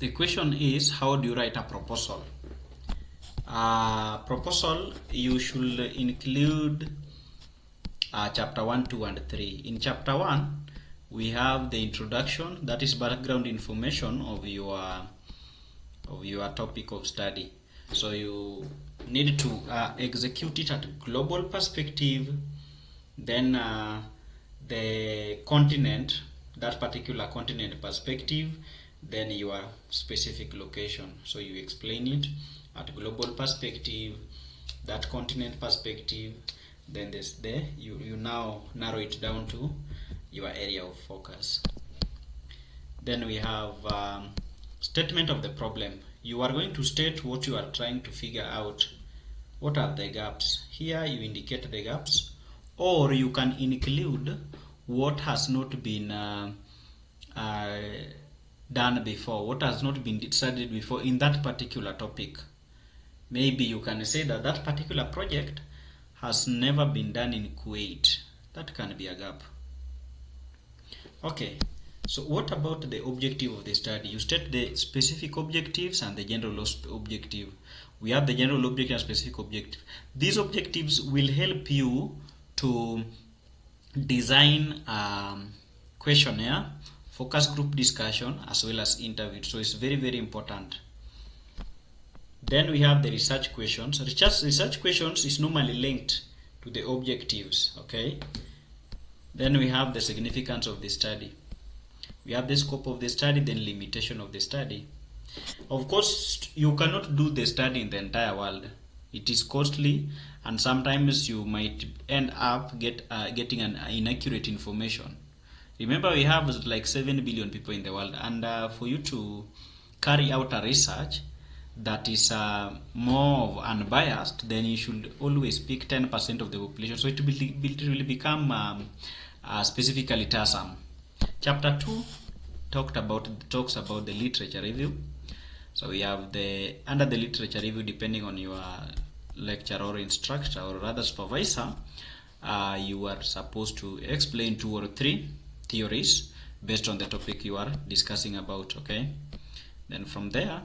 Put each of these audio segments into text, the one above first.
The question is, how do you write a proposal? Proposal, you should include chapter 1, 2, and 3. In chapter 1, we have the introduction, that is background information of your topic of study. So you need to execute it at a global perspective, then the continent, that particular continent perspective, then your specific location. So you explain it at global perspective, that continent perspective, then you now narrow it down to your area of focus. Then we have statement of the problem. You are going to state what you are trying to figure out. What are the gaps? Here you indicate the gaps, or you can include what has not been done before, what has not been studied before in that particular topic. Maybe you can say that that particular project has never been done in Kuwait. That can be a gap. Okay, so what about the objective of the study? You state the specific objectives and the general objective. We have the general objective and specific objective. These objectives will help you to design questionnaire, focus group discussion, as well as interview. So it's very, very important. Then we have the research questions. Research questions is normally linked to the objectives, okay? Then we have the significance of the study. We have the scope of the study, then limitation of the study. Of course, you cannot do the study in the entire world. It is costly, and sometimes you might end up getting an inaccurate information. Remember, we have like 7 billion people in the world, and for you to carry out a research that is more unbiased, then you should always pick 10% of the population, so it will become specifically tiresome. Chapter 2 talks about the literature review. So we have under the literature review, depending on your lecturer or instructor or rather supervisor, you are supposed to explain 2 or 3 theories based on the topic you are discussing about, okay? Then from there,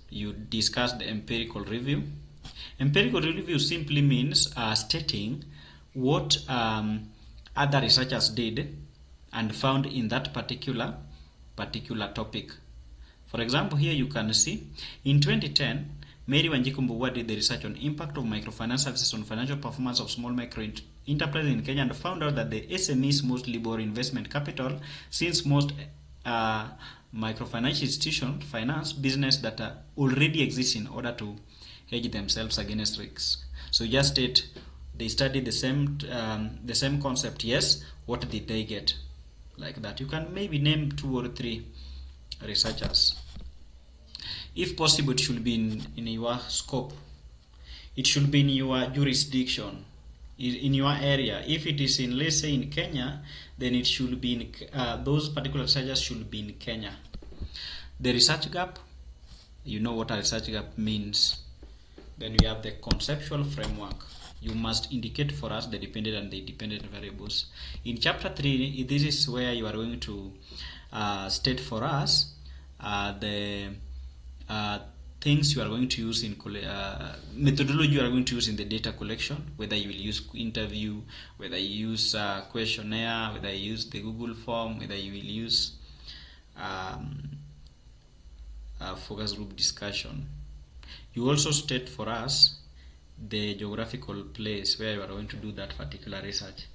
you discuss the empirical review. Empirical review simply means stating what other researchers did and found in that particular topic. For example, here you can see in 2010, Mary Wanjiku did the research on impact of microfinance services on financial performance of small micro enterprises in Kenya and found out that the SMEs mostly borrow investment capital, since most microfinance institutions finance business that already exist in order to hedge themselves against risks. So just state they studied the same concept. Yes, what did they get? Like that. You can maybe name 2 or 3 researchers. If possible, it should be in your scope. It should be in your jurisdiction, in your area. If it is in, let's say, in Kenya, then it should be in those particular researchers should be in Kenya. The research gap, you know what a research gap means. Then we have the conceptual framework. You must indicate for us the dependent and the dependent variables. In chapter 3, this is where you are going to state for us the things you are going to use in methodology you are going to use in the data collection, whether you will use interview, whether you use questionnaire, whether you use the Google form, whether you will use focus group discussion. You also state for us the geographical place where you are going to do that particular research.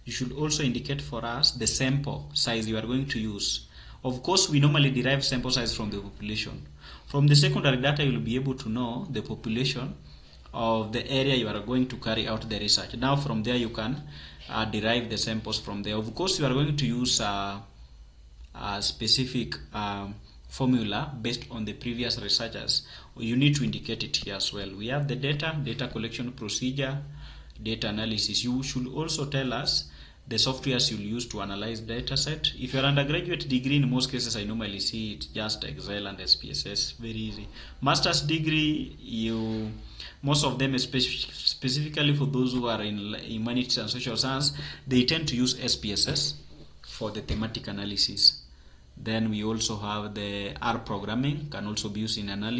You should also indicate for us the sample size you are going to use. Of course, we normally derive sample size from the population. From the secondary data, you will be able to know the population of the area you are going to carry out the research. Now, from there, you can derive the samples from there. Of course, you are going to use a specific formula based on the previous researchers. You need to indicate it here as well. We have the data collection procedure, data analysis. You should also tell us the softwares you'll use to analyze data set. If you're undergraduate degree, in most cases I normally see it just Excel and SPSS, very easy. Master's degree, most of them, specifically for those who are in humanities and social science, they tend to use SPSS for the thematic analysis. Then we also have the R programming, can also be used in analysis.